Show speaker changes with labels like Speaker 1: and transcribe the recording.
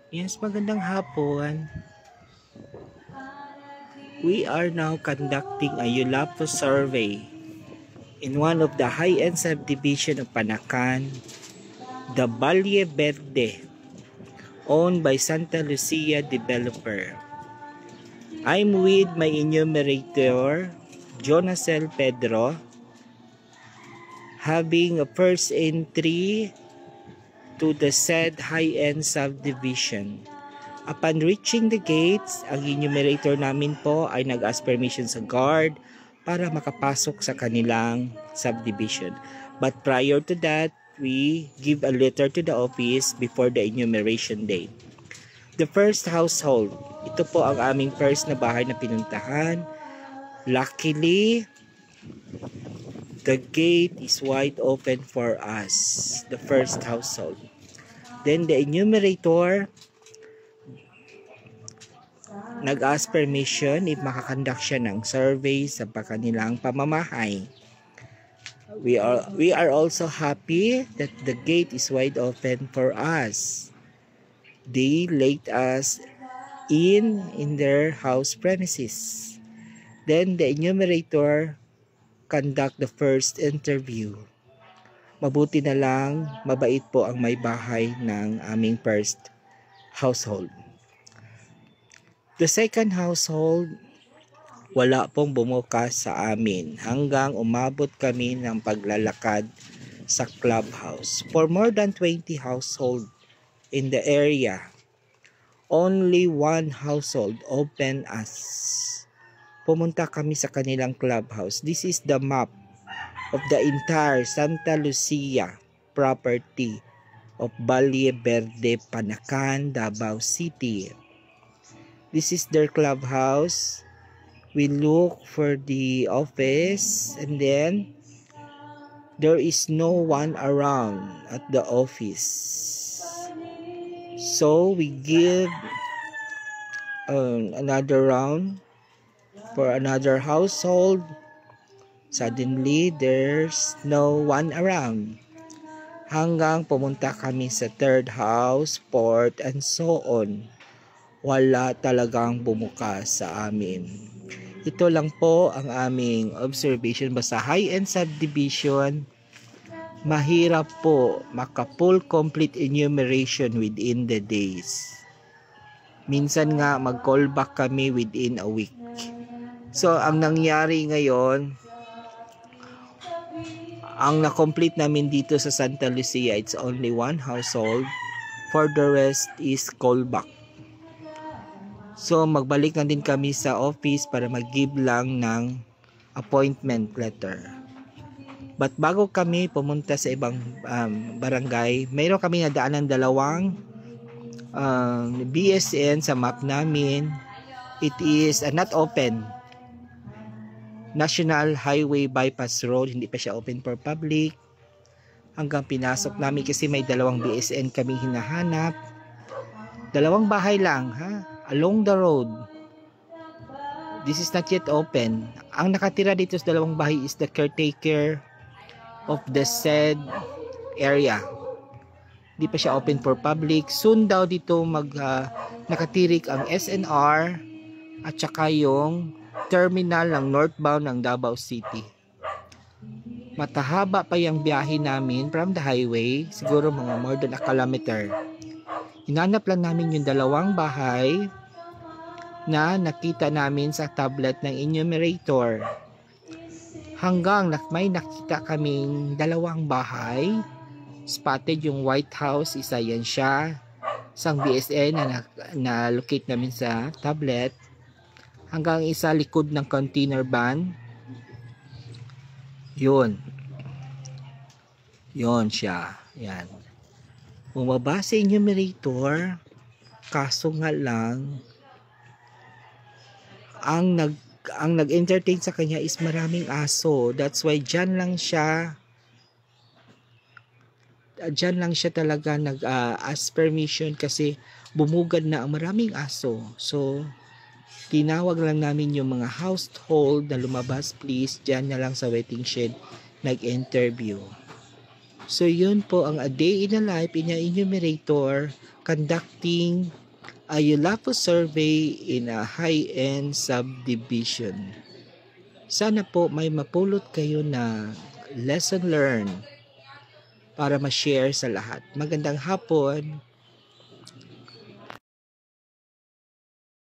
Speaker 1: Yes, magandang hapon. We are now conducting a ULAPO survey in one of the high-end subdivision of Panacan, the Valle Verde, owned by Santa Lucia Developer. I'm with my enumerator, Jonasel Pedro, having a first entry to the said high-end subdivision. Upon reaching the gates, ang enumerator namin po ay nag-ask permission sa guard para makapasok sa kanilang subdivision. But prior to that, we give a letter to the office before the enumeration date. The first household, ito po ang aming first na bahay na pinuntahan. Luckily, the gate is wide open for us, the first household. Then the enumerator nag-ask permission if makakandak siya ng survey sa kanilang pamamahay. We are also happy that the gate is wide open for us. They let us in their house premises. Then the enumerator conduct the first interview. Mabuti na lang, mabait po ang may bahay ng aming first household. The second household, wala pong bumukas sa amin hanggang umabot kami ng paglalakad sa clubhouse. For more than 20 household in the area, only one household open us. Pumunta kami sa kanilang clubhouse. This is the map of the entire Santa Lucia property of Valle Verde, Panacan, Davao City. This is their clubhouse. We look for the office and then there is no one around at the office. So we give another round for another household. Suddenly, there's no one around. Hanggang pumunta kami sa third house, fourth, and so on. Wala talagang bumukas sa amin. Ito lang po ang aming observation. Basta high-end subdivision, mahirap po maka-full complete enumeration within the days. Minsan nga mag-call back kami within a week. So, ang nangyari ngayon, ang na-complete namin dito sa Santa Lucia, it's only one household. For the rest is callback. So, magbalik na din kami sa office para mag-give lang ng appointment letter. But bago kami pumunta sa ibang barangay, mayroon kami nadaanan dalawang BSN sa map namin. It is not open. National Highway Bypass Road, hindi pa siya open for public. Hanggang pinasok namin kasi may dalawang BSN kaming hinahanap. Dalawang bahay lang, along the road. This is not yet open. Ang nakatira dito sa dalawang bahay is the caretaker of the said area. Hindi pa siya open for public. Soon daw dito nakatirik ang SNR at saka yung terminal ng northbound ng Davao City. Matahaba pa yung biyahe namin from the highway, siguro mga more than a kilometer. Hinanap lang namin yung dalawang bahay na nakita namin sa tablet ng enumerator. Hanggang may nakita kaming dalawang bahay. Spotted yung White House, isa yan siya. Isang BSN na locate namin sa tablet. Hanggang isa likod ng container van. Yun siya. Yan. Bumaba sa enumerator, kaso nga lang, ang nag-entertain sa kanya is maraming aso. That's why dyan lang siya talaga nag-ask permission kasi bumugad na ang maraming aso. So, tinawag lang namin yung mga household na lumabas, please, dyan na lang sa waiting shed, nag-interview. So yun po ang A Day in a Life in a Enumerator conducting a ULAPO survey in a high-end subdivision. Sana po may mapulot kayo na lesson learned para ma-share sa lahat. Magandang hapon.